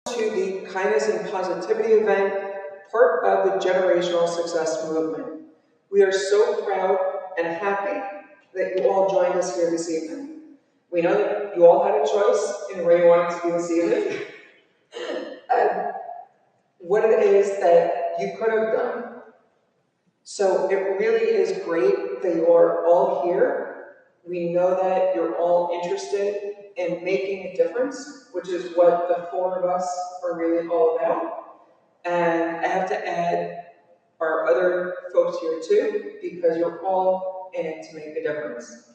to the Kindness and Positivity event, part of the Generational Success Movement. We are so proud and happy that you all joined us here this evening. We know that you all had a choice in where you wanted to be this evening, and what it is that you could have done. So it really is great that you are all here. We know that you're all interested in making a difference, which is what the four of us are really all about. And I have to add our other folks here too, because you're all in it to make a difference.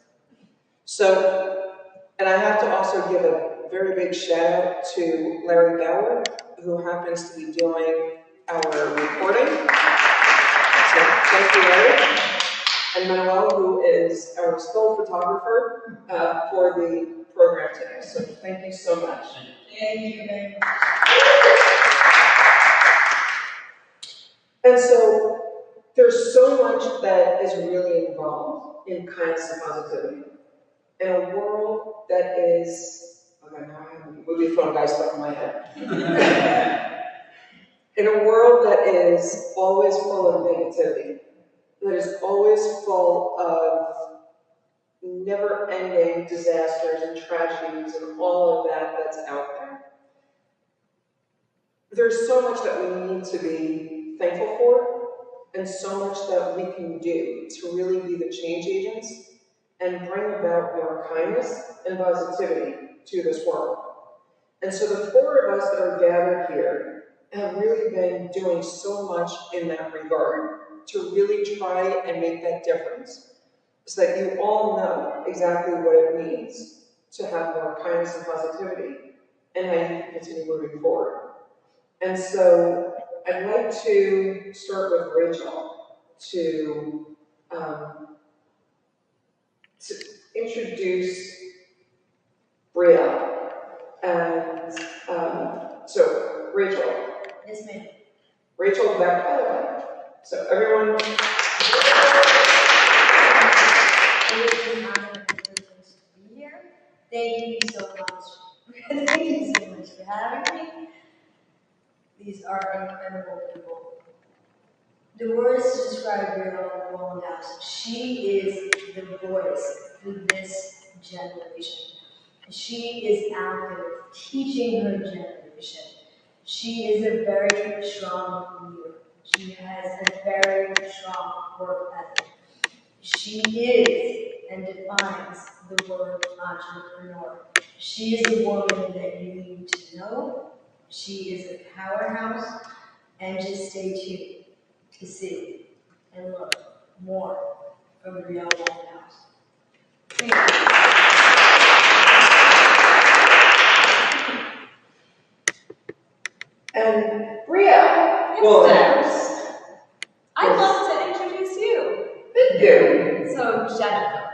So, and I have to also give a very big shout out to Larry Gower, who happens to be doing our recording. So thank you, Larry. And Manuel, who is our still photographer for the program today. So thank you so much. Thank you very much. And so there's so much that is really involved in kindness and positivity. In a world that is, okay, now I have a movie phone guy stuck in my head. In a world that is always full of negativity, that is always full of never-ending disasters and tragedies and all of that that's out there. There's so much that we need to be thankful for, and so much that we can do to really be the change agents and bring about more kindness and positivity to this world. And so the four of us that are gathered here have really been doing so much in that regard to really try and make that difference, so that you all know exactly what it means to have more kindness and positivity and how you can continue moving forward. And so I'd like to start with Rachel to introduce Brielle. And so Rachel. Yes, ma'am. Rachel Beck, by the way. So everyone. Thank you so much. Thank you so much for having me. These are incredible people. The words to describe Brielle Wohlenhaus, she is the voice for this generation. She is out there teaching her generation. She is a very strong leader. She has a very strong work ethic. She is and defines the word entrepreneur. She is a woman that you need to know. She is a powerhouse, and just stay tuned to see and learn more from Brielle Wohlenhaus. Thank you. And Brielle Wohlenhaus. I'd love to introduce you. Thank you. So Jennifer,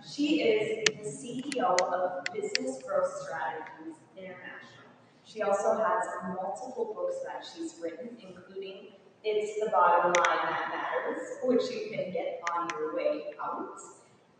she is the CEO of Business Growth Strategies International. She also has multiple books that she's written, including It's the Bottom Line That Matters, which you can get on your way out.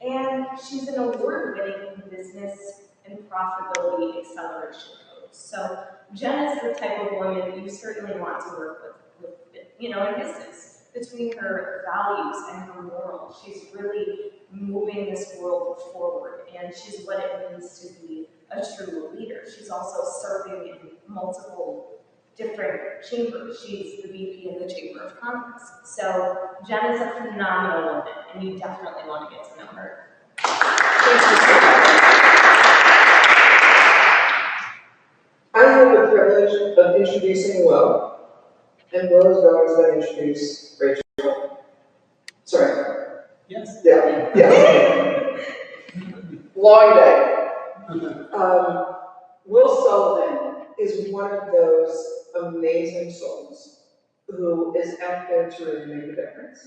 And she's an award-winning business and profitability acceleration coach. So Jen is the type of woman you certainly want to work with in business. Between her values and her morals, she's really moving this world forward, and she's what it means to be a true leader. She's also serving in multiple different chambers. She's the VP in the Chamber of Commerce. So Jen is a phenomenal woman, and you definitely want to get to know her. Thank you so much. I have the privilege of introducing Will, and Will is going to introduce Rachel. Sorry. Yes. Yeah. Long day. Will Sullivan is one of those amazing souls who is out there to really make a difference.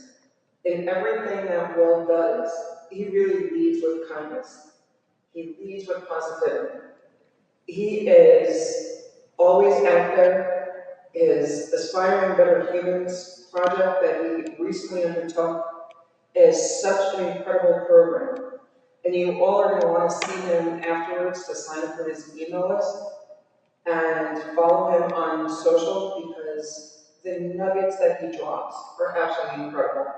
In everything that Will does, he really leads with kindness. He leads with positivity. He is always out there. His Aspiring Better Humans project that he recently undertook is such an incredible program. And you all are going to want to see him afterwards to sign up for his email list and follow him on social because the nuggets that he drops are absolutely incredible.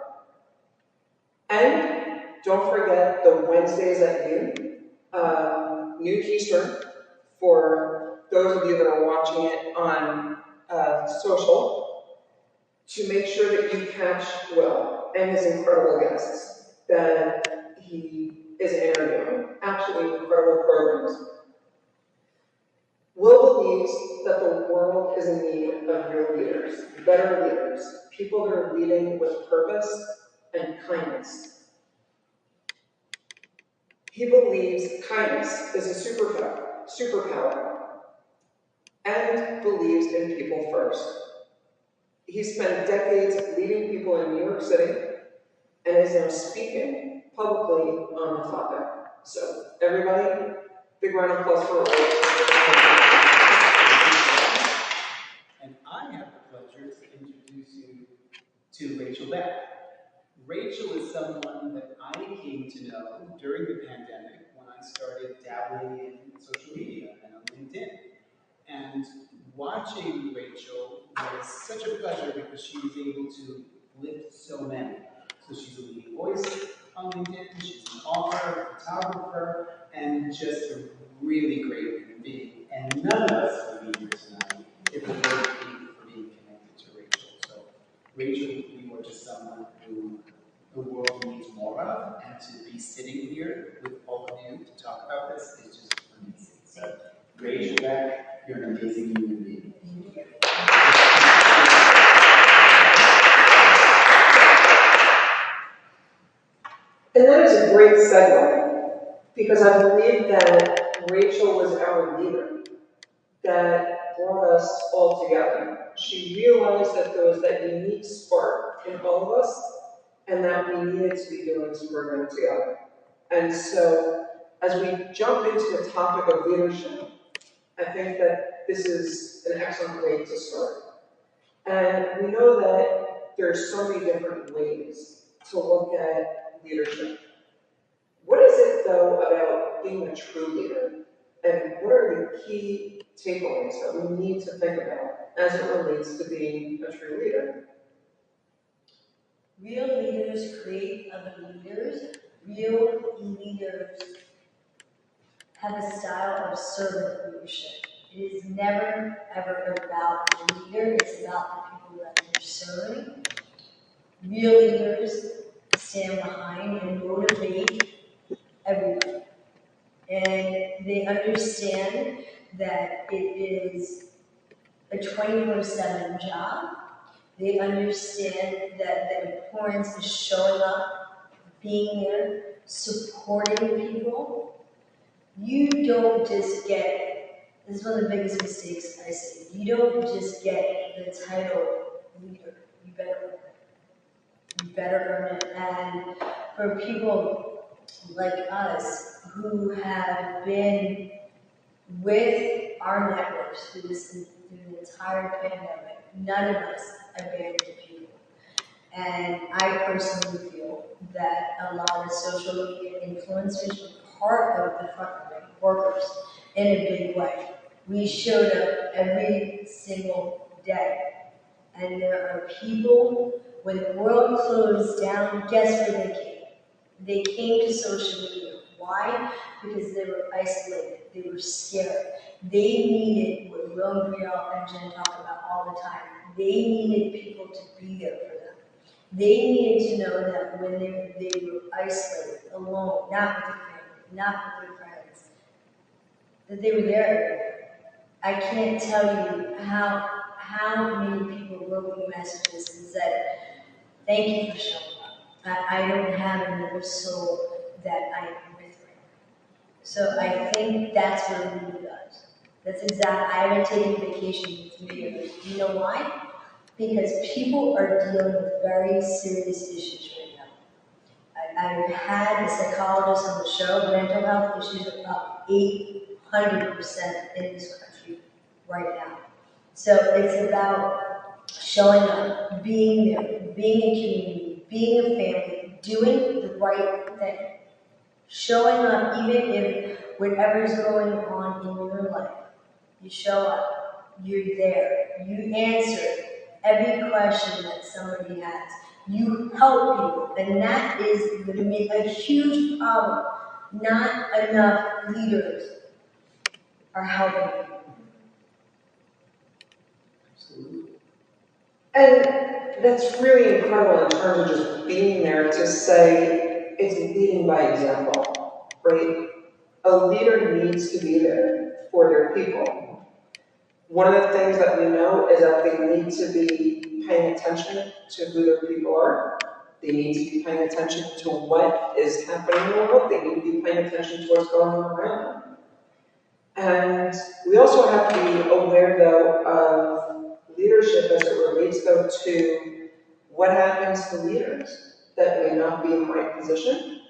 And don't forget the Wednesdays at noon Eastern, for those of you that are watching it on social, to make sure that you catch Will and his incredible guests that he is interviewing. Absolutely incredible programs. Will believes that the world is in need of real leaders, better leaders, people that are leading with purpose and kindness. He believes kindness is a superpower, and believes in people first. He spent decades leading people in New York City and is now speaking publicly on the topic. So, everybody, big round of applause for Will. And I have the pleasure to introduce you to Rachel Beck. Rachel is someone that I came to know during the pandemic when I started dabbling in social media and on LinkedIn. And watching Rachel was such a pleasure because she was able to lift so many. So she's a leading voice on LinkedIn, she's an author, a photographer, and just a really great human being. And none of us would be here tonight if it weren't for being connected to Rachel. So Rachel, you are just someone who the world needs more of, and to be sitting here with all of you to talk about this is just amazing. So Rachel Beck, you're an amazing human being. And that is a great segue, because I believe that Rachel was our leader that brought us all together. She realized that there was that unique spark in all of us, and that we needed to be doing this program together. And so, as we jump into the topic of leadership, I think that this is an excellent way to start. And we know that there's so many different ways to look at leadership. What is it, though, about being a true leader? And what are the key takeaways that we need to think about as it relates to being a true leader? Real leaders create other leaders. Real leaders have a style of servant leadership. It is never, ever about the leader. It's about the people that they're serving. Real leaders stand behind and motivate everybody. And they understand that it is a 24/7 job. They understand that the importance is showing up, being there, supporting people. You don't just get, this is one of the biggest mistakes I see, you don't just get the title leader. You better earn it. You better earn it. And for people like us who have been with our networks through the entire pandemic, none of us abandoned people. And I personally feel that a lot of social media influencers were part of the frontline workers in a big way. We showed up every single day. And there are people, when the world closed down, guess where they came? They came to social media. Why? Because they were isolated. They were scared. They needed what Will and Brielle and Jen talk about all the time. They needed people to be there for them. They needed to know that when they were isolated, alone, not with their family, not with their friends, that they were there. I can't tell you how many people wrote me messages and said, thank you for showing up. I don't have another soul that I am with right now. So I think that's what it really does. That's exactly, I haven't taken vacation with me. You know why? Because people are dealing with very serious issues right now. I've had a psychologist on the show, mental health issues are up 800% in this country right now. So it's about showing up, being there, being a community, being a family, doing the right thing. Showing up even if whatever's going on in your life, you show up. you're there. You answer every question that somebody has. You help people, and that is a huge problem. Not enough leaders are helping people. Absolutely. And that's really incredible in terms of just being there to say it's leading by example, right? A leader needs to be there for their people. One of the things that we know is that they need to be paying attention to who their people are. They need to be paying attention to what is happening in the world. They need to be paying attention to what's going on around them. And we also have to be aware, though, of leadership as it relates, though, to what happens to leaders that may not be in the right position,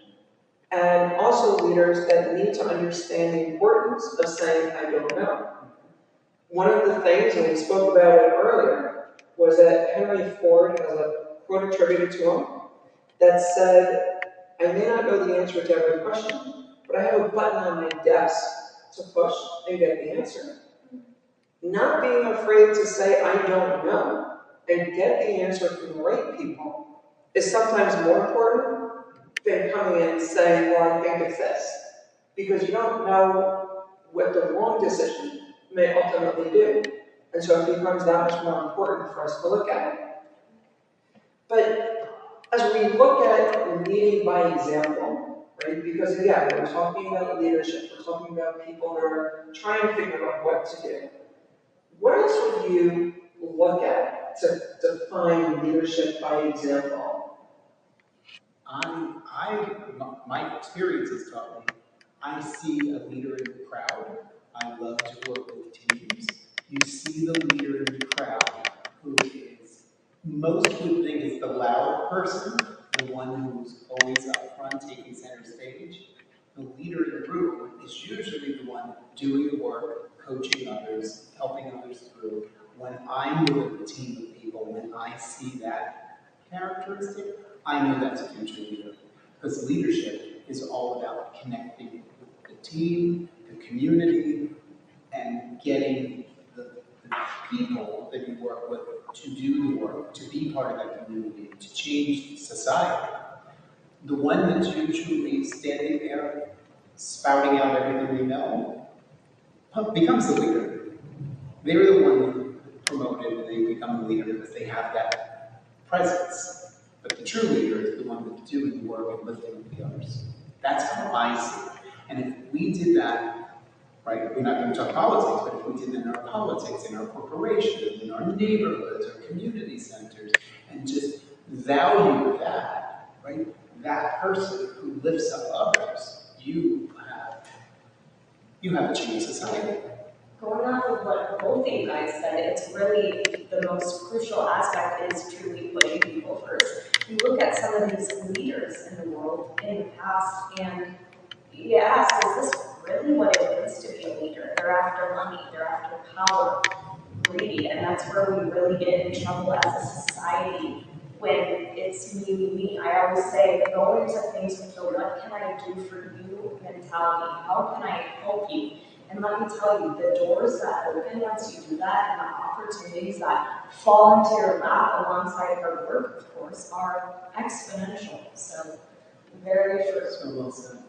and also leaders that need to understand the importance of saying, I don't know. One of the things, and we spoke about it earlier, was that Henry Ford has a quote attributed to him that said, I may not know the answer to every question, but I have a button on my desk to push and get the answer. Not being afraid to say, I don't know, and get the answer from the right people is sometimes more important than coming in and saying, well, I think it's this. Because you don't know what the wrong decision may ultimately do. And so it becomes that much more important for us to look at it. But as we look at leading by example, right? Because again, we're talking about leadership, we're talking about people that are trying to figure out what to do. What else would you look at to define leadership by example? My experience has taught me, I see a leader in the crowd. I love to work with teams. You see the leader in the crowd who is, most would think is the loud person, the one who's always up front taking center stage. The leader in the room is usually the one doing the work, coaching others, helping others through. When I'm with a team of people, when I see that characteristic, I know that's a future leader. Because leadership is all about connecting with the team, the community, and getting the people that you work with to do the work, to be part of that community, to change society. The one that's usually standing there spouting out everything they know becomes the leader. They're the one promoted and they become the leader because they have that presence. But the true leader is the one that's doing the work and lifting up the others. That's how I see it. And if we did that, right, we're not going to talk politics, but if we did that in our politics, in our corporations, in our neighborhoods, our community centers, and just value that, right, that person who lifts up others, you have a changed society. Going off of what both of you guys said, it's really the most crucial aspect is truly putting people first. You look at some of these leaders in the world in the past, and you ask, is this really what it means to be a leader? They're after money, they're after power, greed, and that's where we really get in trouble as a society when it's me. I always say, go into things with the what can I do for you mentality. How can I help you? And let me tell you, the doors that open once you do that and the opportunities that fall into your lap alongside hard work, of course, are exponential. So, very true. So well said.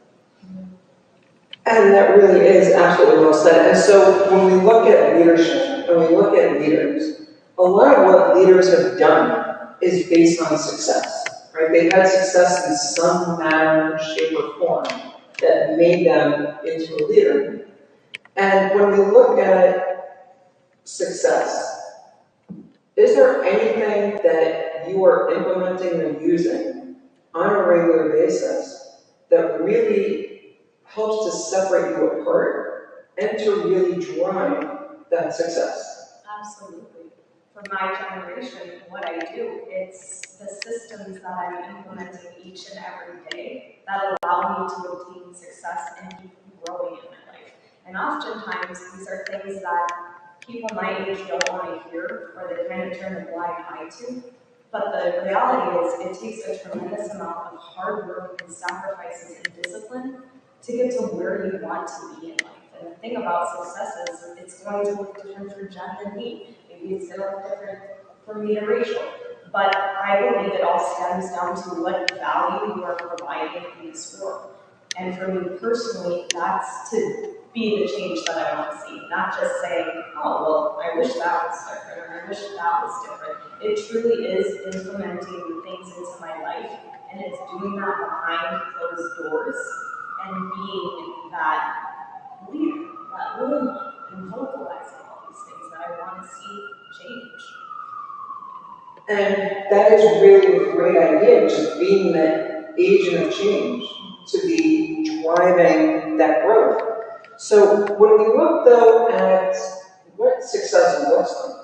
And that really is absolutely well said. And so when we look at leadership and we look at leaders, a lot of what leaders have done is based on success, right? They've had success in some manner, shape, or form that made them into a leader. And when we look at success, is there anything that you are implementing or using on a regular basis that really helps to separate you apart and to really drive that success? Absolutely. For my generation, what I do, it's the systems that I'm implementing each and every day that allow me to obtain success and keep growing in my life. And oftentimes, these are things that people my age don't want to hear or they kind of turn a blind eye to. But the reality is, it takes a tremendous amount of hard work and sacrifices and discipline to get to where you want to be in life. And the thing about success is it's going to look different for Jen than me. Maybe it's going to look different for me and Rachel. But I believe it all stems down to what value you are providing in this world. And for me personally, that's to be the change that I want to see. Not just saying, oh, well, I wish that was different, or I wish that was different. It truly is implementing things into my life, and it's doing that behind closed doors and being that leader, that role model, and vocalizing all these things that I want to see change. And that is really a great idea, just being that agent of change to be driving that growth. So when we look though at what success looks like,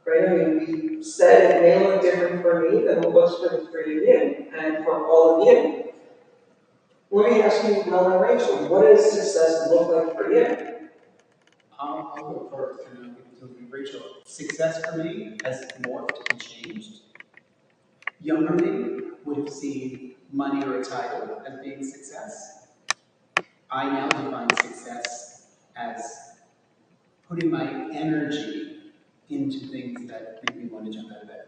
right? I mean, we said it may look different for me than it looks for the three of you and for all of you. Let me ask you, Will and Rachel, what does success look like for you? I'll go first, and I'll give it to Rachel. Success for me has morphed and changed. Younger me would have seen money or a title as being success. I now define success as putting my energy into things that make me want to jump out of bed.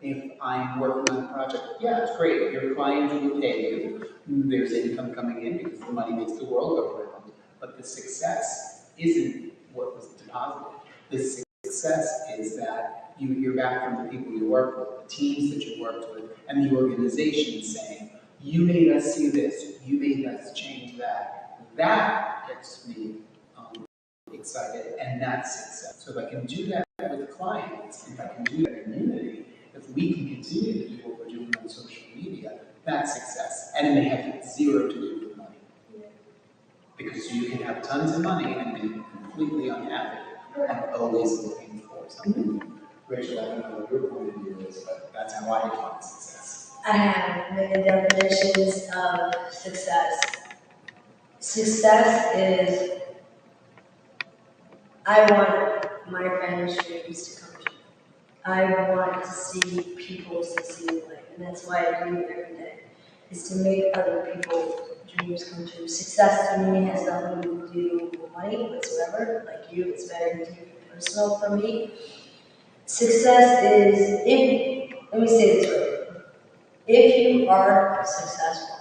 If I'm working on a project, yeah, it's great. Your client will pay you. There's income coming in because the money makes the world go round. But the success isn't what was deposited. The success is that you hear back from the people you work with, the teams that you worked with, and the organization saying, you made us see this, you made us change that. That gets me excited, and that's success. So if I can do that with clients, if I can do that in community, if we can continue to do what we're doing on social media, that's success. And it may have zero to do with money. Because you can have tons of money and be completely unhappy and always looking for something. Rachel, I don't know what your point of view is, but that's how I define success. I have many definitions of success. Success is, I want my friends' dreams to come true. I want to see people succeed in life, and that's why I do it every day, is to make other people's dreams come true. Success to me has nothing to do with money whatsoever. Like you, it's very deep personal for me. Success is, let me say this right. If you are successful,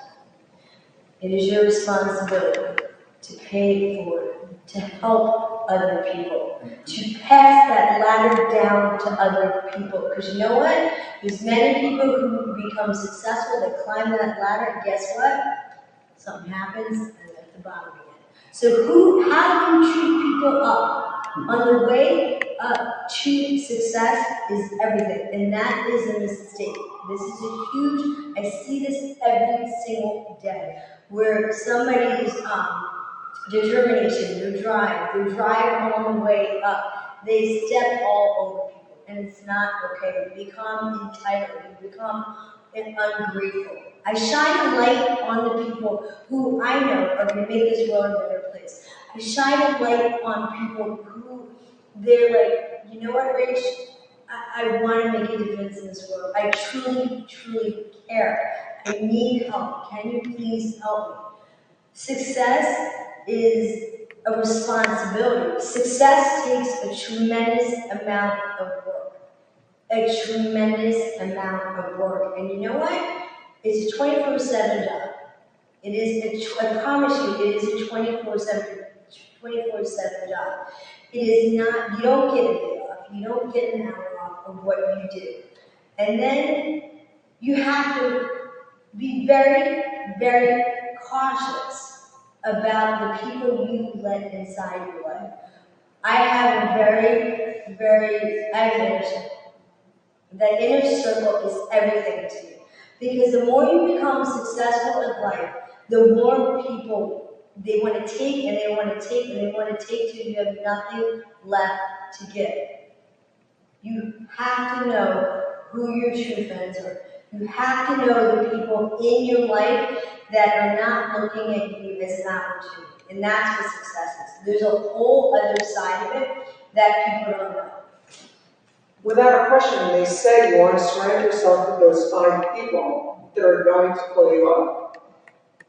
it is your responsibility to pay for it, to help other people, to pass that ladder down to other people. Because you know what? There's many people who become successful, they climb that ladder, and guess what? Something happens, and they're at the bottom again. So how do you treat people up on the way up to success is everything, and that is a mistake. This is a huge, I see this every single day, where somebody's determination, their drive on the way up, they step all over people, and it's not okay. You become entitled, you become ungrateful. I shine a light on the people who I know are going to make this world a better place. I shine a light on people who they're like, you know what, Rach? I want to make a difference in this world. I truly, truly care. I need help. Can you please help me? Success is a responsibility. Success takes a tremendous amount of work. A tremendous amount of work. And you know what? It's a 24/7 job. It is, I promise you, it is a 24/7 job. It is not, you don't get a day off. You don't get an hour off of what you do. And then you have to be very, very cautious about the people you let inside your life. I have a I have an inner circle. That inner circle is everything to me. Because the more you become successful in life, the more people they want to take and they want to take and they want to take till you have nothing left to give. You have to know who your true friends are. You have to know the people in your life that are not looking at you as an opportunity. And that's what success is. There's a whole other side of it that people don't know. Without a question, they say you want to surround yourself with those 5 people that are going to pull you up.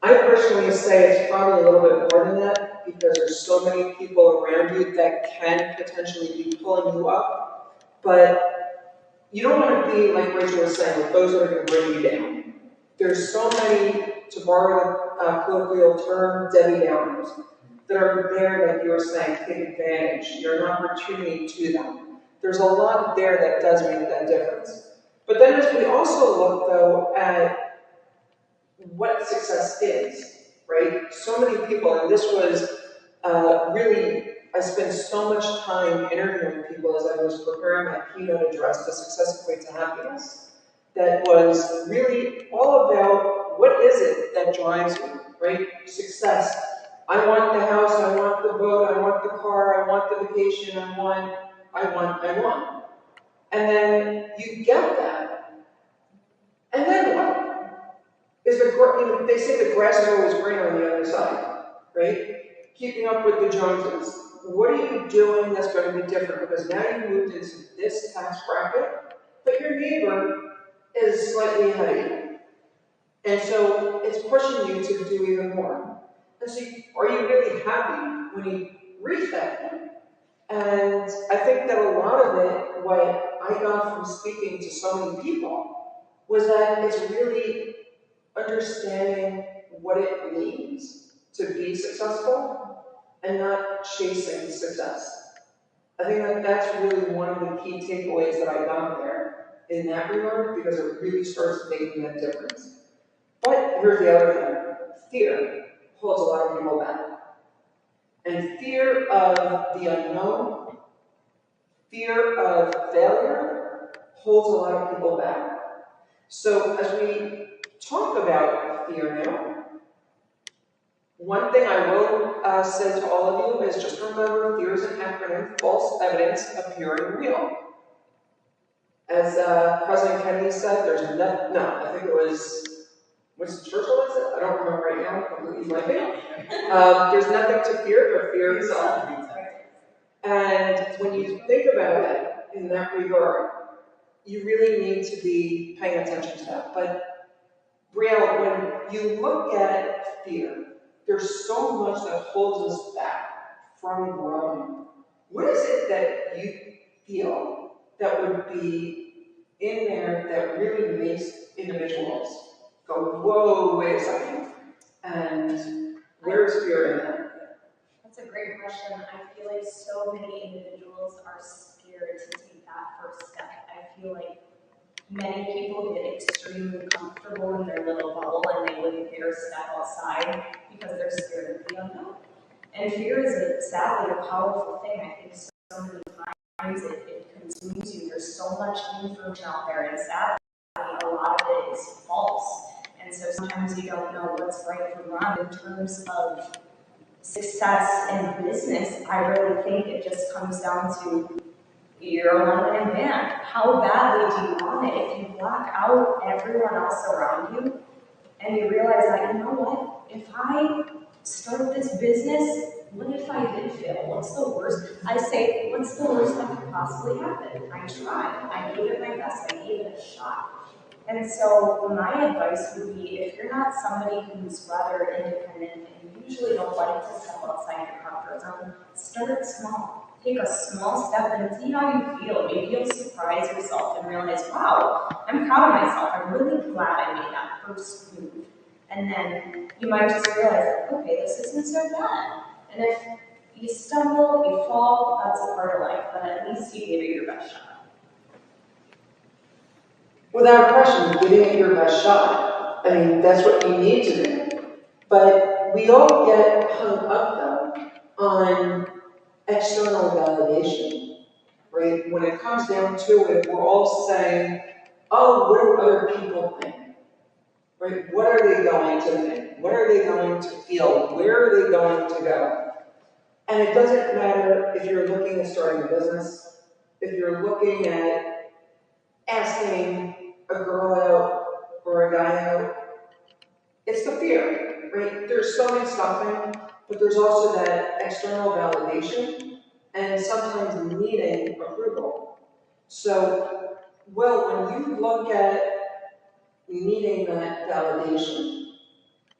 I personally say it's probably a little bit more than that. because there's so many people around you that can potentially be pulling you up, but you don't want to be, like Rachel was saying, with those that are going to bring you down. There's so many, to borrow a colloquial term, Debbie Downers, that are there, like you were saying, to take advantage. You're an opportunity to them. There's a lot there that does make that difference. But then as we also look, though, at what success is, right? So many people, and this was really, I spent so much time interviewing people as I was preparing my keynote address, The Success Equates to Happiness, that was really all about what is it that drives you, right? Success. I want the house, I want the boat, I want the car, I want the vacation, I want. And then you get that. And then what? They say the grass is always greener on the other side, right? Keeping up with the Joneses. What are you doing that's going to be different? Because now you moved into this tax bracket, but your neighbor is slightly ahead of you. And so it's pushing you to do even more. And so are you really happy when you reach that point? And I think that a lot of it, what I got from speaking to so many people, was that it's really understanding what it means to be successful and not chasing success. I think that that's really one of the key takeaways that I got there in that regard, because it really starts making that difference. But here's the other thing. Fear holds a lot of people back. And fear of the unknown, fear of failure, holds a lot of people back. So as we talk about fear now, one thing I will say to all of you is just remember, fear is an acronym, false evidence appearing real. As President Kennedy said, there's no, I think it was, Winston Churchill is it? I don't remember right now, I'm completely blanking. There's nothing to fear but fear itself. And when you think about it in that regard, you really need to be paying attention to that. But Brielle, when you look at fear, there's so much that holds us back from growing. What is it that you feel that would be in there that really makes individuals go, whoa, wait a second, and where's fear in that? That's a great question. I feel like so many individuals are scared to take that first step. I feel like many people get extremely comfortable in their little bubble and they wouldn't dare step outside because they're scared of the unknown. And fear is sadly a powerful thing. I think so many times it consumes you. There's so much information out there, and sadly a lot of it is false. And so sometimes you don't know what's right from wrong in terms of success in business. I really think it just comes down to you're a one-man band. How badly do you want it? If you block out everyone else around you and you realize that, you know what, if I start this business, what if I did fail? What's the worst? I say, what's the worst that could possibly happen? I tried. I gave it my best. I gave it a shot. And so my advice would be, if you're not somebody who's rather independent and you usually don't like to step outside your comfort zone, start small. Take a small step and see how you feel. Maybe you'll surprise yourself and realize, wow, I'm proud of myself. I'm really glad I made that first move. And then you might just realize, okay, this isn't so bad. And if you stumble, you fall, that's a part of life, but at least you gave it your best shot. Without question, giving it your best shot. I mean, that's what you need to do. But we all get hung up, though, on external validation, right? When it comes down to it, we're all saying, oh, what do other people think? Right? What are they going to think? What are they going to feel? Where are they going to go? And it doesn't matter if you're looking at starting a business, if you're looking at asking a girl out or a guy out. It's the fear, right? There's so much stopping, but there's also that external validation and sometimes needing approval. So, well, when you look at needing that validation,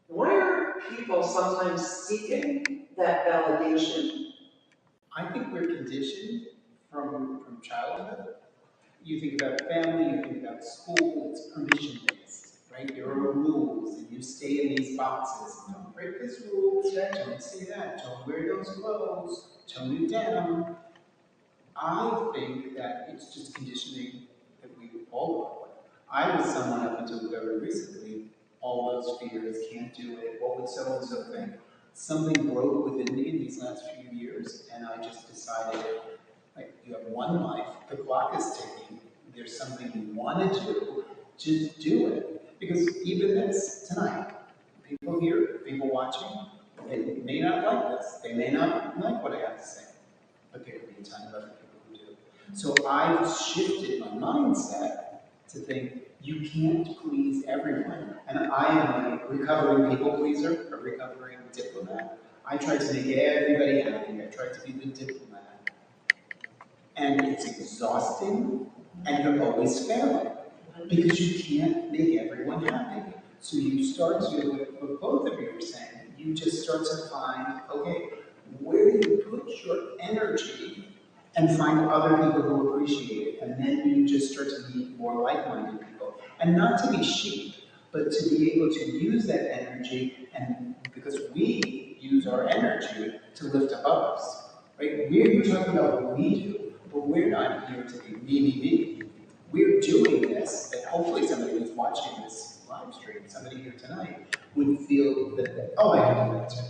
why are people sometimes seeking that validation? I think we're conditioned from childhood. You think about family, you think about school, it's permission-based, right? There are rules, and you stay in these boxes. Don't break this rule, don't say that, don't wear those clothes, tone it down. I think that it's just conditioning that we all work with. I was someone up until very recently, all those fears, can't do it, what would so-and-so think? Something broke within me in these last few years, and I just decided, like, you have one life, the clock is ticking, there's something you want to do, just do it. Because even this, tonight, people here, people watching, they may not like this, they may not like what I have to say, but there could be a ton of other people who do. So I've shifted my mindset to think, you can't please everyone. And I am a recovering people pleaser, a recovering diplomat. I try to make everybody happy, I try to be the diplomat. And it's exhausting, and you're always failing, because you can't make everyone happy. So you start to, what both of you are saying, you just start to find, okay, where do you put your energy and find other people who appreciate it, and then you just start to meet more like-minded people. And not to be sheep, but to be able to use that energy, and because we use our energy to lift up others, right? We're talking about what we do, but we're not here to be me. We're doing this, that hopefully somebody who's watching this live stream, somebody here tonight, would feel that, oh, I can do that too.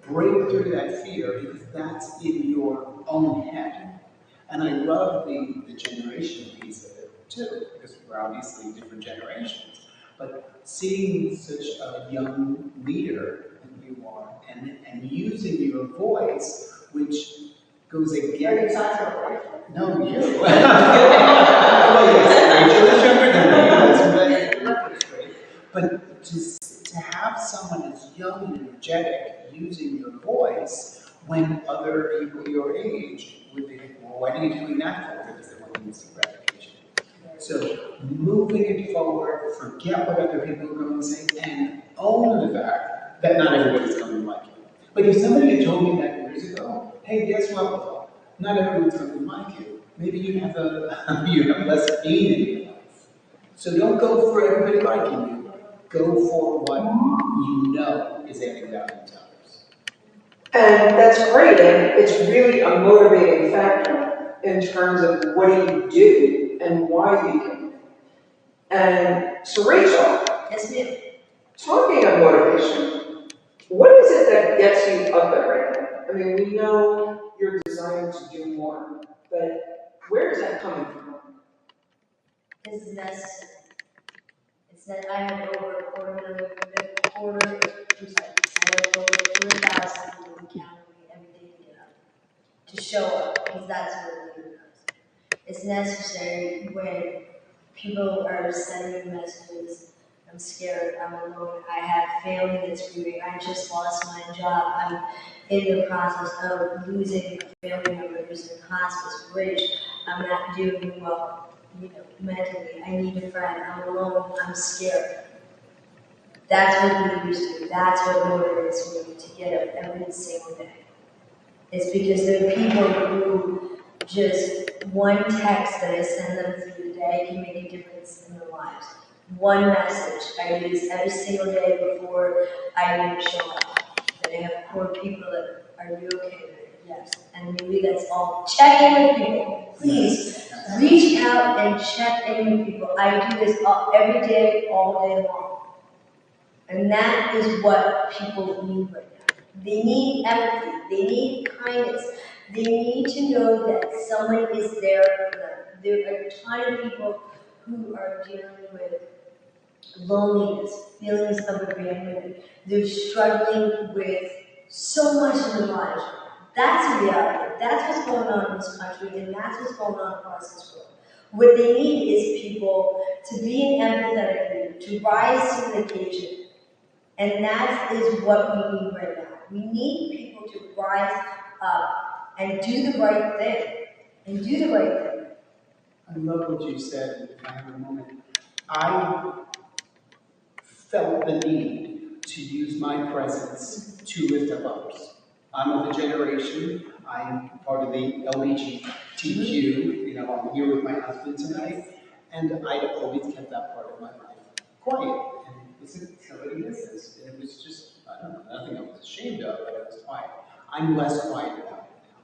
Break through that fear, because that's in your own head. And I love the generation piece of it too, because we're obviously different generations. But seeing such a young leader that you are, and using your voice, which goes against. No, you. Oh, yes, Rachel is younger than me. That's right. But to have someone as young and energetic using your voice when other people your age would be like, well, what are you doing that for? Because they want instant gratification. So moving it forward, forget what other people are going to say, and own the fact that not everybody's going to like you. But if somebody had told me that years ago, hey, guess what? Not everyone's going to like you. Maybe you have less pain in your life. So don't go for everybody liking you. Go for what you know is adding value to others. And that's great, and it's really a motivating factor in terms of what do you do and why you do it. And so Rachel, Yes, ma'am. talking of motivation, what is it that gets you up there right now? I mean, we know you're designed to do more, but where is that coming from? It's necessary. It's that I have over I have over 2,000 people encountering me every day to get up, to show up, because that's what it is. It's necessary when people are sending messages, I'm scared, I'm alone, I have family that's grieving, I just lost my job, I'm in the process of losing a family member who's in hospice, bridge, I'm not doing well, mentally, I need a friend, I'm alone, I'm scared. That's what we used to, that's what motivates me to get up every single day. It's because there are people who just one text that I send them through the day can make a difference in their lives. One message I use every single day before I even show up. That I have core people that, are you okay with it? Yes. And maybe that's all. Check in with people. Please reach out and check in with people. I do this every day, all day long. And that is what people need right now. They need empathy. They need kindness. They need to know that someone is there for them. There are a ton of people who are dealing with loneliness, feelings of abandonment. They're struggling with so much in their lives. That's a reality. That's what's going on in this country, and that's what's going on across this world. What they need is people to be an empathetic leader, to rise to the occasion. And that is what we need right now. We need people to rise up and do the right thing. I love what you said, if I have a moment. I felt the need to use my presence to lift up others. I'm of the generation, I'm part of the LGBTQ, you know, I'm here with my husband tonight, and I always kept that part of my life quiet. And it was somebody's business. And it was just, I don't know, nothing I was ashamed of, but I was quiet. I'm less quiet about it now.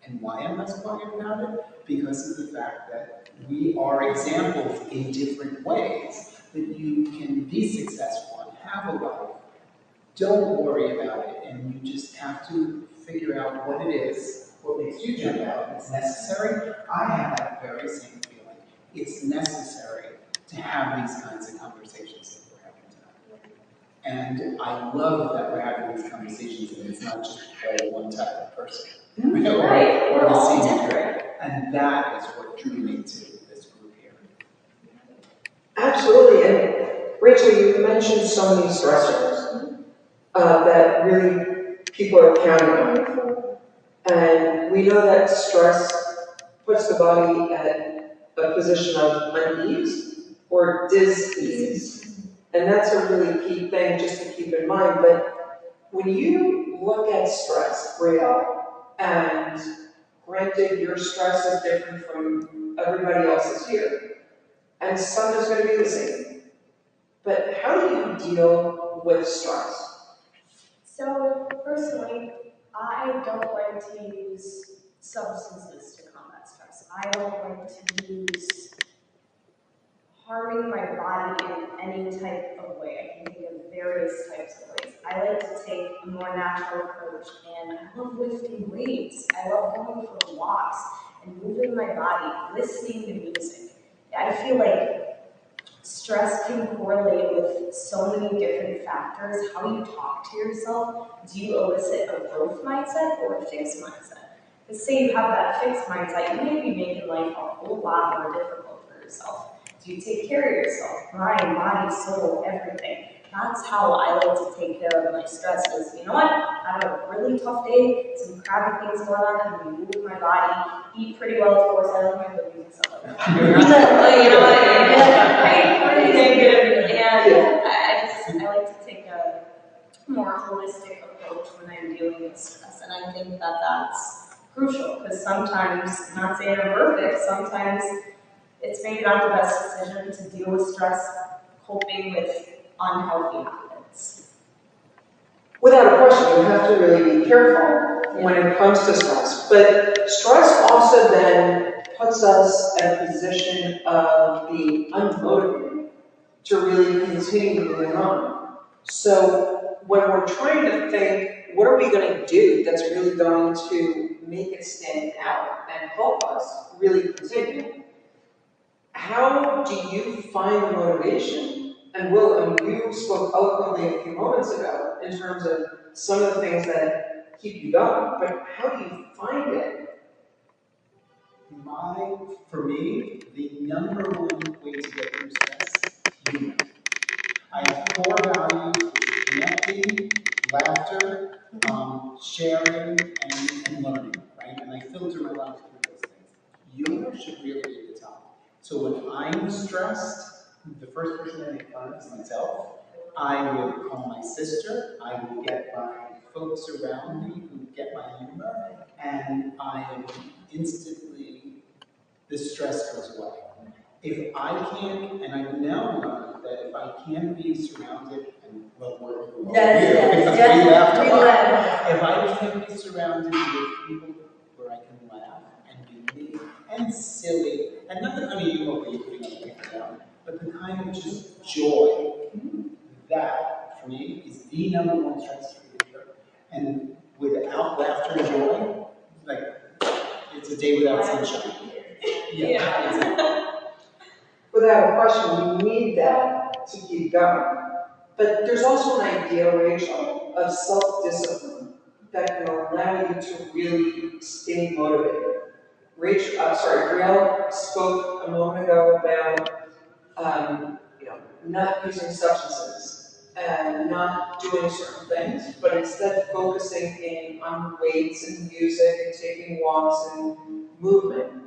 And why I'm less quiet about it? Because of the fact that we are examples in different ways that you can be successful and have a life. Don't worry about it, and you just have to figure out what it is, what makes you jump out. It's necessary. I have that very same feeling. It's necessary to have these kinds of conversations that we're having tonight. And I love that we're having these conversations, and it's not just one type of person. Right, we're all different. And that is what drew me to this group here. Absolutely, and Rachel, you mentioned so many stressors that really people are counting on. And we know that stress puts the body at a position of unease or dis-ease. And that's a really key thing just to keep in mind. But when you look at stress, Brielle, and granted your stress is different from everybody else's here, and some is going to be the same. But how do you deal with stress? So, personally, I don't like to use substances to combat stress. I don't like to use harming my body in any type of way. I can think of various types of ways. I like to take a more natural approach, and I love lifting weights. I love going for walks and moving my body, listening to music. I feel like stress can correlate with so many different factors. How you talk to yourself. Do you elicit a growth mindset or a fixed mindset? Because say you have that fixed mindset, you may be making life a whole lot more difficult for yourself. Do you take care of yourself? Mind, body, soul, everything. That's how I like to take care of my stress is, you know what? I have a really tough day, some crappy things going on, I'm gonna move my body, eat pretty well, of course, I don't have to do stuff like that. You know what I mean? Right? And I like to take a more holistic approach when I'm dealing with stress, and I think that that's crucial, because sometimes, not saying I'm perfect, sometimes it's maybe not the best decision to deal with stress, coping with unhealthy habits. Without a question, you have to really be careful when it comes to stress. But stress also then puts us in a position of being unmotivated to really continue moving on. So when we're trying to think, what are we going to do that's really going to make it stand out and help us really continue? How do you find the motivation? And Will, you spoke eloquently a few moments ago in terms of some of the things that keep you going, but how do you find it? For me, the number one way to get through stress is humor. I have core values which are connecting, laughter, sharing, and learning, right? And I filter my life through those things. Humor should really be at the top. So when I'm stressed, the first person I make fun of is myself. I would call my sister, I would get my folks around me who get my humor, and I am instantly, the stress goes away. If I can, and I now know that if I can be surrounded, and well, we're all here because we laughed a lot. If I can be surrounded with people where I can laugh and be me and silly, and not the kind of humor where you putting other people down, but the kind of just joy, that for me is the number one stress reliever. And without laughter and joy, like it's a day without sunshine. Yeah. Exactly. Without a question, you need that to keep going. But there's also an idea, Rachel, of self-discipline that can allow you to really stay motivated. Brielle spoke a moment ago about not using substances and not doing certain things, but instead focusing in on weights and music and taking walks and movement.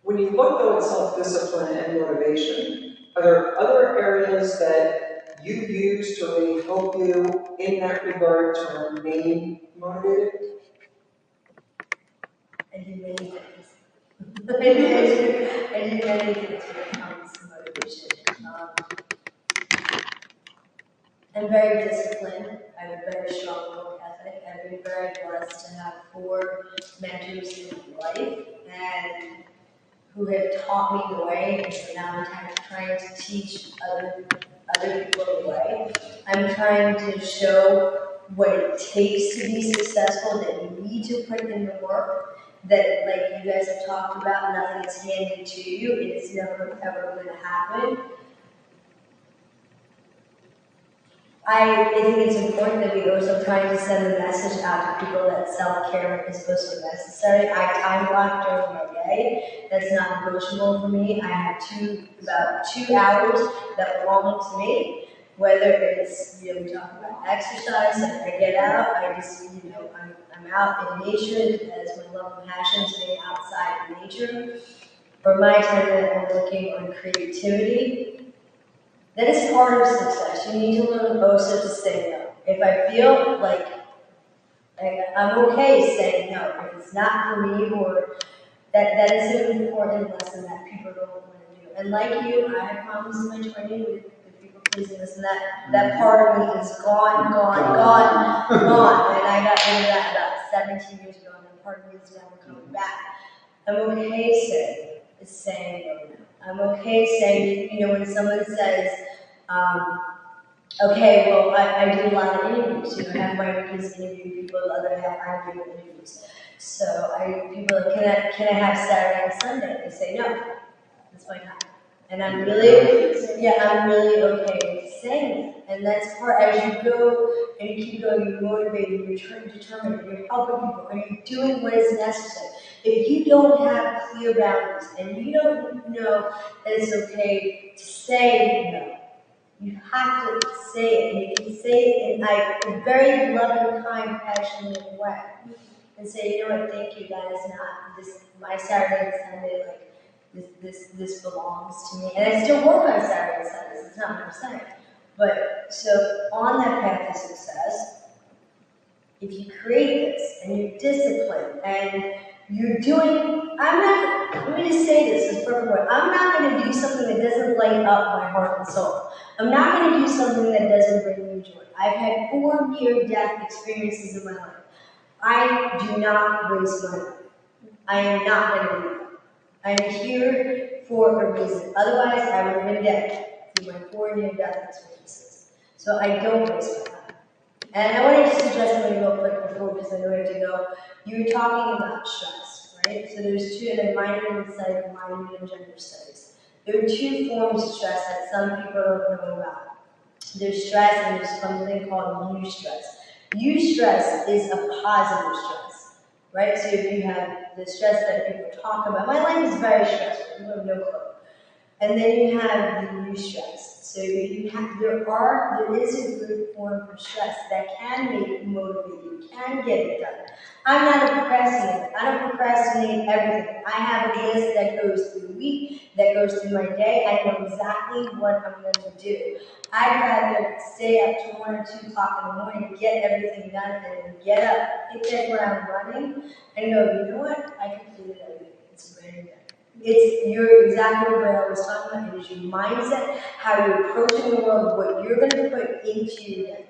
When you look though at self-discipline and motivation, are there other areas that you use to really help you in that regard to remain motivated? I do many things. I do many things when it comes to motivation. I'm very disciplined. I have a very strong work ethic. I've been very blessed to have 4 mentors in my life and who have taught me the way, and so now I'm kind of trying to teach other people the way. I'm trying to show what it takes to be successful, that you need to put in the work, that like you guys have talked about, nothing is handed to you, it's never ever going to happen. I think it's important that we also try to send a message out to people that self-care is also necessary. I time block during my day. That's not negotiable for me. I have about 2 hours that belong to me. Whether it's, we talk about exercise, I get out, I just, I'm out in nature, as my love and passion is being outside in nature. For my time that I'm working on creativity, that is part of success. You need to learn also to say no. If I feel like I'm okay saying no, if it's not for me, or that is an important lesson that people don't want to do. And like you, I had problems in my training with people pleasing this and that part of me is gone. And I got rid of that about 17 years ago, and that part of me is never coming back. I'm okay saying no now. I'm okay saying, when someone says, okay, well, I do a lot of interviews. I have my kids interview people, other half I do interviews. So people are, can I have Saturday and Sunday? They say no. That's my time. And I'm really okay with saying that. And that's part, as you go and you keep going, you're motivated, you're determined, you're helping people, and you're doing what is necessary. If you don't have clear boundaries and you don't know that it's okay to say no, you have to say it, and you can say it in a very loving, kind, passionate way. And say, you know what, thank you, that is not this, my Saturday and Sunday, like, this belongs to me. And I still work on Saturday and Sundays, it's not what I'm saying. But, so, on that path to success, if you create this, and you're disciplined, and you're doing, let me just say this perfect way. I'm not going to do something that doesn't light up my heart and soul. I'm not going to do something that doesn't bring me joy. I've had 4 near-death experiences in my life. I do not waste my life. I am not going to do that. I am here for a reason. Otherwise, I would have been dead through my 4 near-death experiences. So I don't waste my time. And I wanted to suggest something real quick before, because I know I have to go. You were talking about stress, right? So there's 2, and I minored in psych, minored in gender studies. There are 2 forms of stress that some people don't know about. There's stress, and there's something called eustress. Eustress is a positive stress, right? So if you have the stress that people talk about, my life is very stressful, people have no clue. And then you have the eustress. So there is a good form of stress that can make you motivate you, can get it done. I'm not a procrastinator. I don't procrastinate everything. I have a list that goes through the week, that goes through my day. I know exactly what I'm going to do. I'd rather stay up till 1 or 2 o'clock in the morning, get everything done, and then get up, hit that ground running, and go, you know what? I completed everything. It's a brand new day. You're exactly what Brielle was talking about. It is your mindset, how you're approaching the world, what you're going to put into your day.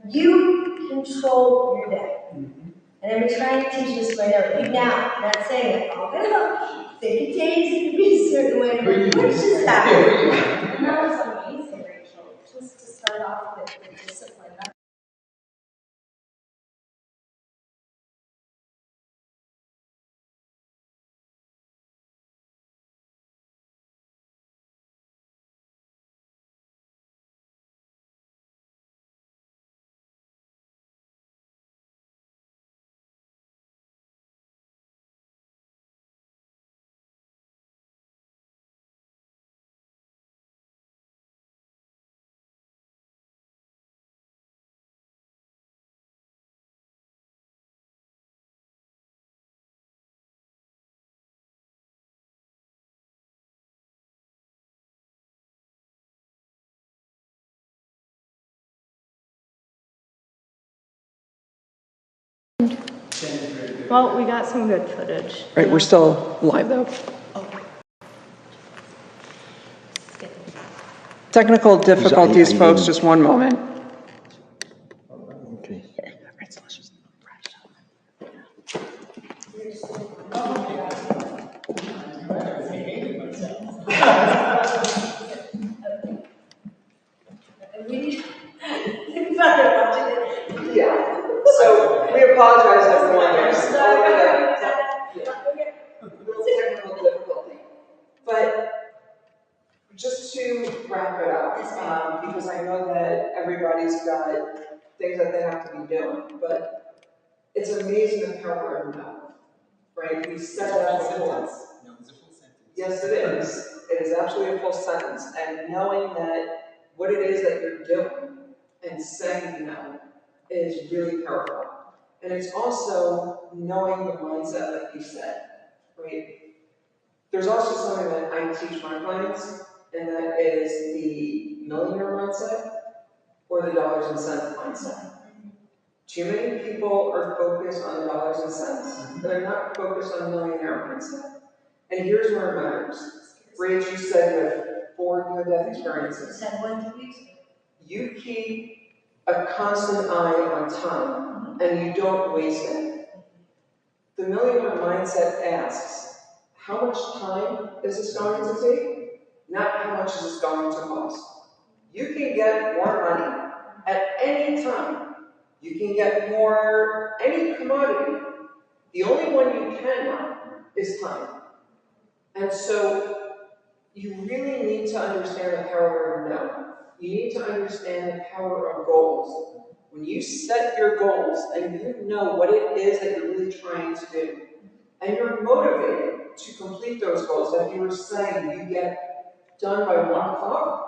You control your day. And I've been trying to teach this right now. Not saying that, think it takes to be a certain way, which is happening. And that was amazing, Rachel, just to start off with the discipline. send very good. Well, we got some good footage. Right, we're still live though. Technical difficulties, I folks, didn't- just one moment. Okay. And we need, think about it, watching it. Yeah, so we apologize everyone, there's a little technical difficulty. But just to wrap it up, because I know that everybody's got things that they have to be doing, but it's amazing the power of no, right? We said that before. No, it's a full sentence. Yes, it is. It is absolutely a full sentence, and knowing that what it is that you're doing and saying no is really powerful. And it's also knowing the mindset, like you said, right? There's also something that I teach my clients, and that is the millionaire mindset or the dollars and cents mindset. Too many people are focused on the dollars and cents. They're not focused on the millionaire mindset. And here's where it matters. Rach, you said you have 4 near-death experiences. Said 1 2 weeks ago. You keep a constant eye on time, and you don't waste it. The millionaire mindset asks, how much time is this going to take? Not how much is this going to cost. You can get more money at any time. You can get more, any commodity. The only one you cannot is time. And so you really need to understand the power of no. You need to understand the power of goals. When you set your goals and you know what it is that you're really trying to do, and you're motivated to complete those goals, like you were saying, you get done by 1 o'clock.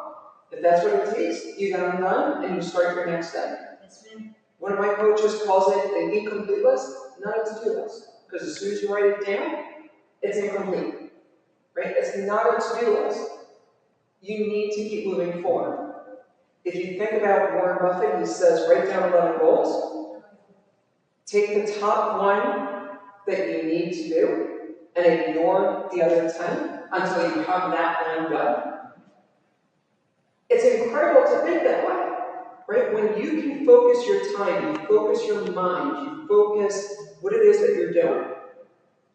If that's what it takes, you get them done and you start your next day. Yes, ma'am. One of my coaches calls it an incomplete list, not a to-do list. Because as soon as you write it down, it's incomplete. Right? It's not a to-do list. You need to keep moving forward. If you think about Warren Buffett, he says, write down 11 goals. Take the top 1 that you need to do and ignore the other 10 until you have that one done. It's incredible to think that way, right? When you can focus your time, you focus your mind, you focus what it is that you're doing,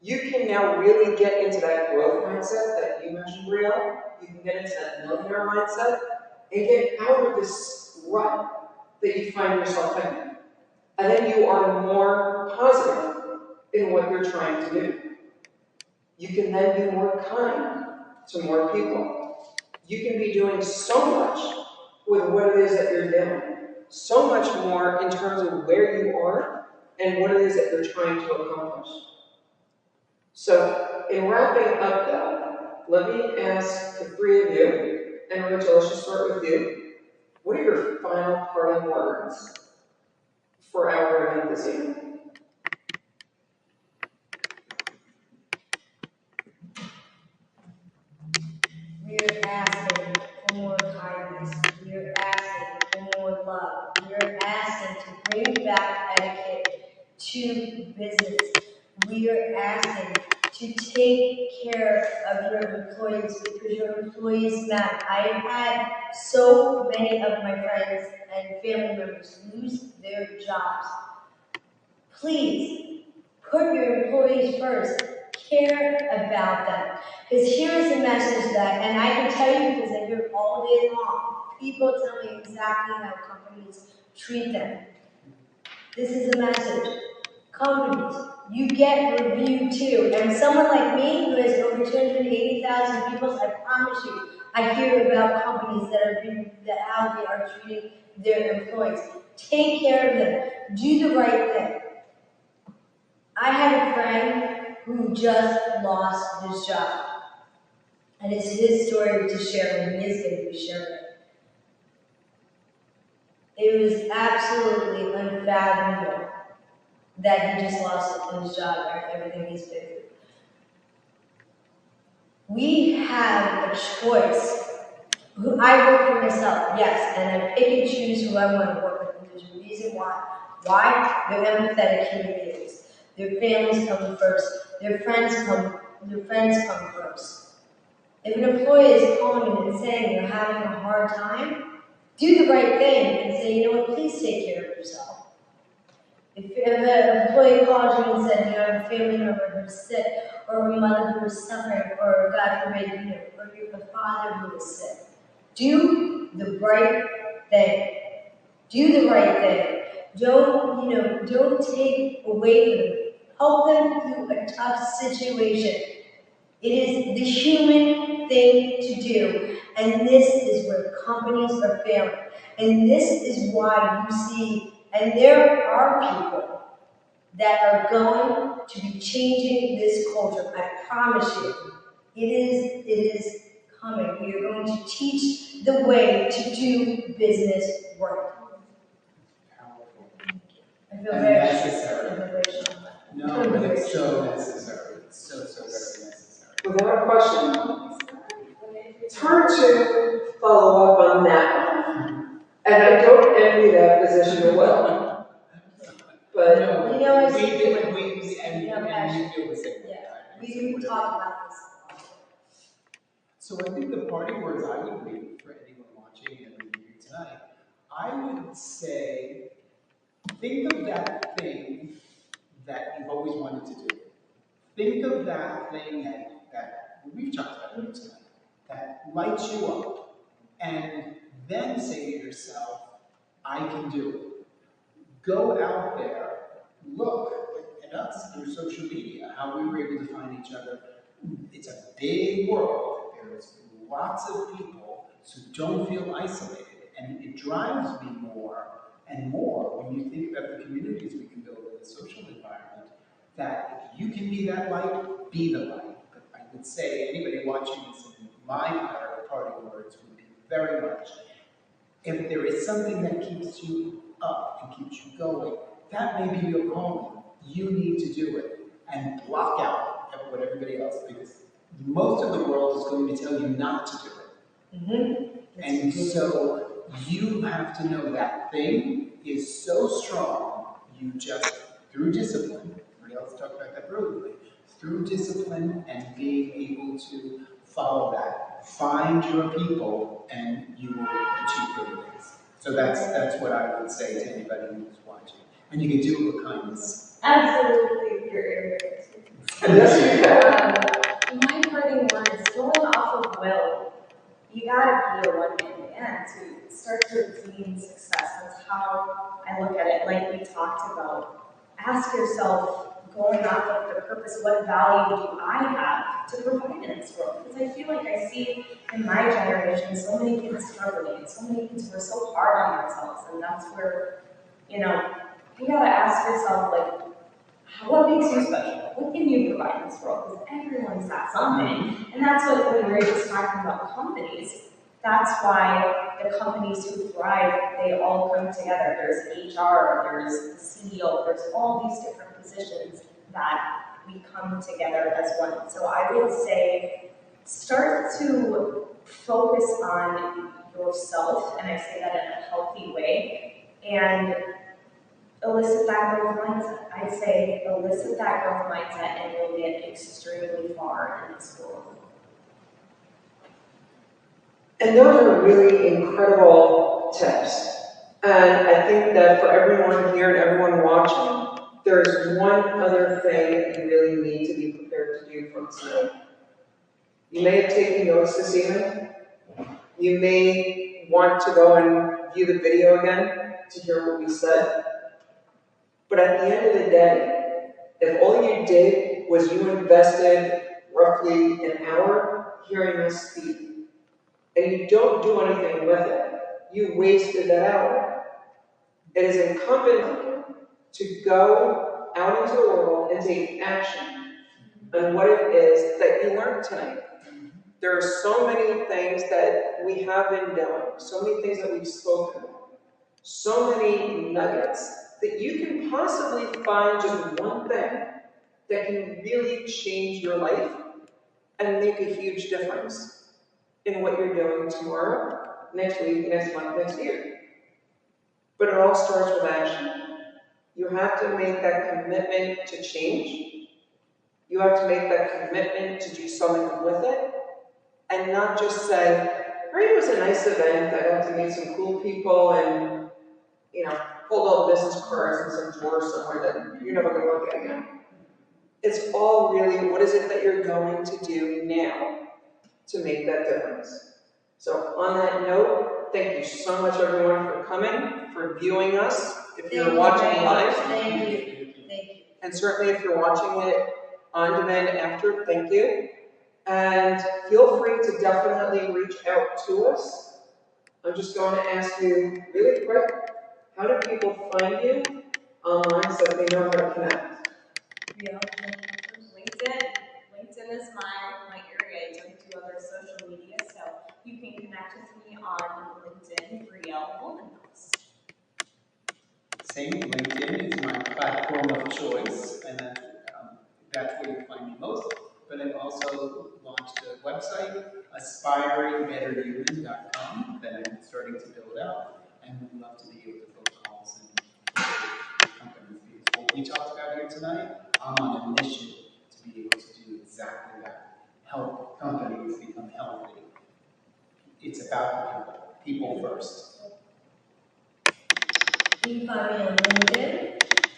you can now really get into that growth mindset that you mentioned, Brielle. You can get into that millionaire mindset and get out of this rut that you find yourself in. And then you are more positive in what you're trying to do. You can then be more kind to more people. You can be doing so much with what it is that you're doing. So much more in terms of where you are and what it is that you're trying to accomplish. So, in wrapping up though, let me ask the 3 of you, and Rachel, let's just start with you. What are your final parting words for our event this evening? We're asking for more kindness. We're asking for more love. We're asking to bring back etiquette to business. We are asking to take care of your employees because your employees matter. I have had so many of my friends and family members lose their jobs. Please put your employees first. Care about them. Because here is a message that, and I can tell you because I hear it all day long, people tell me exactly how companies treat them. This is a message. Companies, you get reviewed too. And someone like me who has over 280,000 people, I promise you, I hear about companies that how they are treating their employees. Take care of them. Do the right thing. I had a friend who just lost his job. And it's his story to share, and he is going to be sharing it. It was absolutely unfathomable that he just lost his job after everything he's been through. We have a choice. I work for myself, yes, and I pick and choose who I want to work with, and there's a reason why. Why? They're empathetic human beings. Their families come first. Their friends come first. If an employee is calling in and saying you're having a hard time, do the right thing and say, you know what, please take care of yourself. If an employee calls you and says you have a family member who's sick, or a mother who is suffering, or God forbid, or you have a father who is sick, do the right thing. Do the right thing. Don't take away from them. Help them through a tough situation. It is the human thing to do. And this is where companies are failing. And this is why you see, and there are people that are going to be changing this culture. I promise you. It is coming. We are going to teach the way to do business right. Powerful. I feel And very necessary. No, but it's so necessary. It's so very necessary. Without question. It's hard to follow up on that. And I don't envy that position at all. But No, You know, I we see- do it, and Yeah, we feel the same way. Yeah, we talk about this a lot. So I think the party words I would leave for anyone watching and reading here tonight, I would say, think of that thing that you've always wanted to do. Think of that thing that we've talked about here tonight, that lights you up, and then say to yourself, I can do it. Go out there, look at us through social media, how we were able to find each other. It's a big world. There's lots of people, so don't feel isolated. And it drives me more and more when you think about the communities we can build in a social environment, that if you can be that light, be the light. But I would say anybody watching this in my party words would be very much, if there is something that keeps you up and keeps you going, that may be your calling. You need to do it and block out what everybody else, because most of the world is going to tell you not to do it. Mm-hmm. And so you have to know that thing is so strong, you just, through discipline, Brielle's talked about that brilliantly, through discipline and being able to follow that, find your people, and you will achieve great things. So that's what I would say to anybody who's watching. And you can do it with kindness. Absolutely, you're yes, you can. My parting words, going off of Will, you gotta be a one-man band to start to attain success. That's how I look at it. Like we talked about, ask yourself, going off of the purpose, what value do I have to provide in this world? Because I feel like I see in my generation so many kids struggling, so many kids who are so hard on themselves, and that's where, you gotta ask yourself, like, what makes you special? What can you provide in this world? Because everyone's got something. And that's what, when we're just talking about companies, that's why the companies who thrive, they all come together. There's HR, there's the CEO, there's all these different positions that we come together as one. So I would say, start to focus on yourself, and I say that in a healthy way, and elicit that growth mindset. I'd say elicit that growth mindset and you'll get extremely far in this world. And those are really incredible tips. And I think that for everyone here and everyone watching, there's one other thing that you really need to be prepared to do from tonight. You may have taken notes this evening. You may want to go and view the video again to hear what we said. But at the end of the day, if all you did was you invested roughly an hour hearing us speak, and you don't do anything with it, you wasted that hour. It is incumbent on you to go out into the world and take action on what it is that you learned tonight. There are so many things that we have been doing, so many things that we've spoken about, so many nuggets that you can possibly find just one thing that can really change your life and make a huge difference in what you're doing tomorrow, next week, next month, next year. But it all starts with action. You have to make that commitment to change. You have to make that commitment to do something with it, and not just say, "Great, it was a nice event. I got to meet some cool people and, hold all the business cards in some drawer somewhere that you're never going to look at again." It's all really, what is it that you're going to do now to make that difference? So on that note, thank you so much everyone for coming, for viewing us. If you're watching live, Thank you. Thank you. and certainly if you're watching it on demand after, thank you. And feel free to definitely reach out to us. I'm just going to ask you really quick, how do people find you online so that they know how to connect? LinkedIn is my area. I don't do other social media, so you can connect with me on LinkedIn, Brielle Wohlenhaus. Same, LinkedIn is my platform of choice, and that's where you find me most. But I've also launched a website, aspiringbetterhuman.com, that I'm starting to build out, and would love to be able to book calls and companies. Because what we talked about here tonight, I'm on a mission to be able to do exactly that. Help companies become healthy. It's about people first. You can find me on LinkedIn,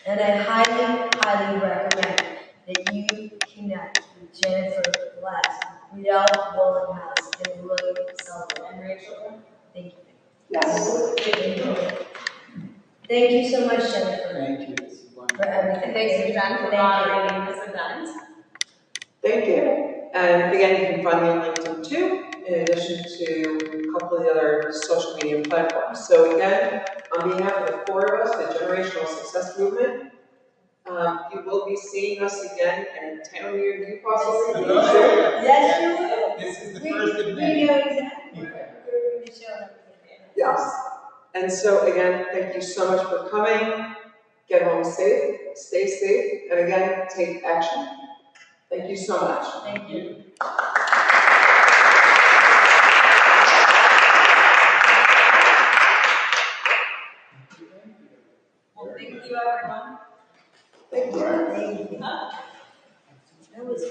and I highly recommend that you connect with Jennifer Glass, Brielle Wohlenhaus, and Will Sullivan. And Rachel. Thank you. Yes. Thank you so much, Jennifer, Thank you. This is wonderful. for everything. And thanks to Jen for moderating this event. Thank you. And again, you can find me on LinkedIn too, in addition to a couple of the other social media platforms. So again, on behalf of the four of us, the Generational Success Movement, you will be seeing us again in a town near you possibly. Yes, you will. This is the We first of know many. exactly where we're going to show up. Yes. And so again, thank you so much for coming. Get home safe, stay safe, and again, take action. Thank you so much. Thank you. Well, thank you, everyone. Thank you. Thank you. That was